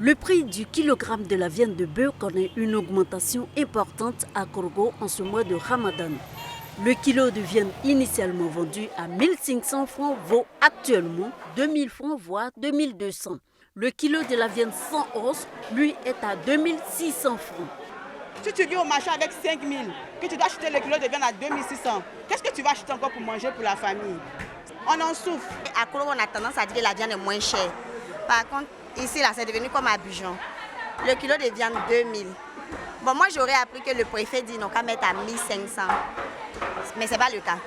Le prix du kilogramme de la viande de bœuf connaît une augmentation importante à Korogo en ce mois de Ramadan. Le kilo de viande initialement vendu à 1500 francs vaut actuellement 2000 francs voire 2200. Le kilo de la viande sans os, lui, est à 2600 francs. Si tu viens au marché avec 5000, que tu dois acheter le kilo de viande à 2600, qu'est-ce que tu vas acheter encore pour manger pour la famille? On en souffre. À Korogo, on a tendance à dire que la viande est moins chère. Par contre, ici, là, c'est devenu comme à Abidjan. Le kilo de viande, 2000. Bon, moi, j'aurais appris que le préfet dit non qu'à mettre à 1500. Mais ce n'est pas le cas.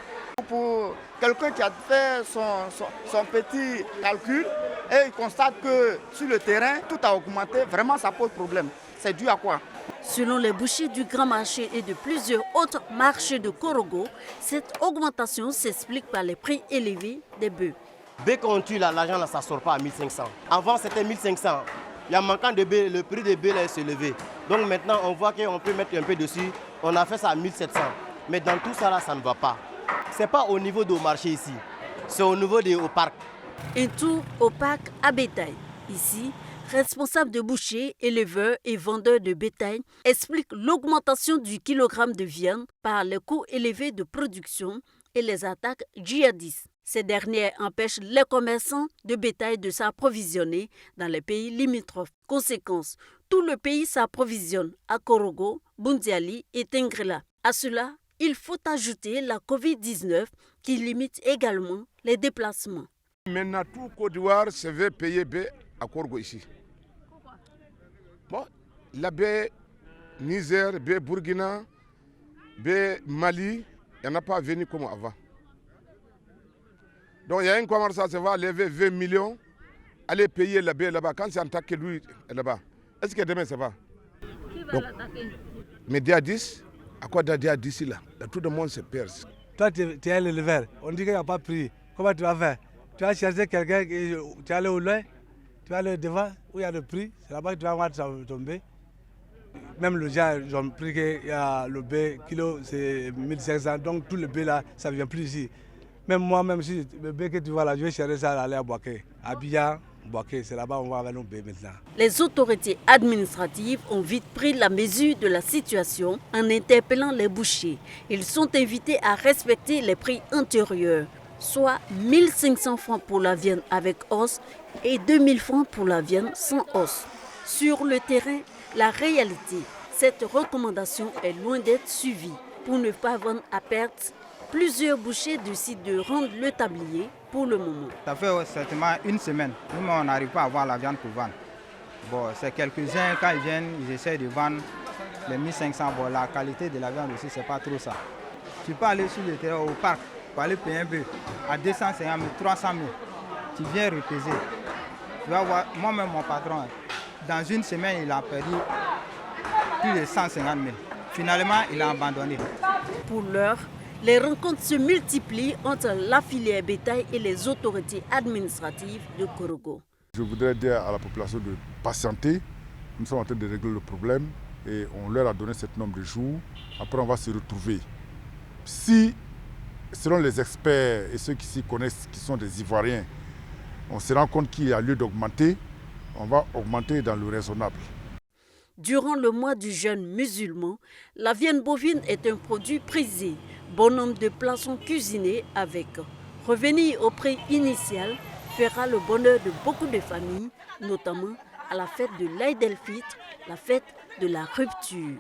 Pour quelqu'un qui a fait son petit calcul et il constate que sur le terrain, tout a augmenté, vraiment ça pose problème. C'est dû à quoi? Selon les bouchers du Grand Marché et de plusieurs autres marchés de Korogo, cette augmentation s'explique par les prix élevés des bœufs. Dès qu'on tue là, l'argent là, ça ne sort pas à 1500. Avant c'était 1500. Il y a manquant de bœufs, le prix des bœufs s'est élevé. Donc maintenant on voit qu'on peut mettre un peu dessus. On a fait ça à 1700. Mais dans tout ça là, ça ne va pas. Ce n'est pas au niveau du marché ici, c'est au niveau au parc. Un tour au parc à bétail. Ici, responsable de bouchers, éleveurs et vendeurs de bétail explique l'augmentation du kilogramme de viande par les coûts élevés de production et les attaques djihadistes. Ces dernières empêchent les commerçants de bétail de s'approvisionner dans les pays limitrophes. Conséquence, tout le pays s'approvisionne à Korogo, Boundiali et Tengrela. À cela, il faut ajouter la Covid-19 qui limite également les déplacements. Maintenant, tout Côte d'Ivoire se veut payer B à Korogo ici. Pourquoi? Bon, la baie Niger, baie Burkina, baie Mali, il n'y en a pas venu comme avant. Donc il y a un commerçant qui va lever 20 millions, aller payer la baie là-bas. Quand c'est attaqué lui là-bas, est-ce que demain ça va? Qui va l'attaquer? Mais Diadis, à quoi Diadis là? Tout le monde se perd. Toi, tu es l'éleveur, on dit qu'il n'y a pas de prix. Comment tu vas faire? Tu vas chercher quelqu'un, tu vas aller au loin, tu vas aller devant, où il y a le prix, c'est là-bas que tu vas voir tomber. Même le gens, ils ont pris que le B, kilo, c'est 1500, donc tout le B là, ça ne vient plus ici. Même moi, même si le B que tu vois là, je vais chercher ça, aller à Boaké. À Abidjan, Boaké, c'est là-bas on va avoir nos B maintenant. Les autorités administratives ont vite pris la mesure de la situation en interpellant les bouchers. Ils sont invités à respecter les prix antérieurs, soit 1500 francs pour la viande avec os et 2000 francs pour la viande sans os. Sur le terrain, la réalité, cette recommandation est loin d'être suivie. Pour ne pas vendre à perte, plusieurs bouchers décident de rendre le tablier pour le moment. Ça fait certainement une semaine. Nous, on n'arrive pas à avoir la viande pour vendre. Bon, c'est quelques-uns, quand ils viennent, ils essaient de vendre les 1500. Bon, la qualité de la viande aussi, c'est pas trop ça. Tu peux aller sur le terrain au parc pour aller payer un bœuf à 250 000, 300 000. Tu viens repaiser. Tu vas voir, moi-même, mon patron, dans une semaine, il a perdu plus de 150 000. Finalement, il a abandonné. Pour l'heure, les rencontres se multiplient entre la filière bétail et les autorités administratives de Korogo. Je voudrais dire à la population de patienter. Nous sommes en train de régler le problème et on leur a donné ce nombre de jours. Après, on va se retrouver. Si, selon les experts et ceux qui s'y connaissent, qui sont des Ivoiriens, on se rend compte qu'il y a lieu d'augmenter, on va augmenter dans le raisonnable. Durant le mois du jeûne musulman, la viande bovine est un produit prisé. Bon nombre de plats sont cuisinés avec. Revenir au prix initial fera le bonheur de beaucoup de familles, notamment à la fête de l'Aïd el-Fitr, la fête de la rupture.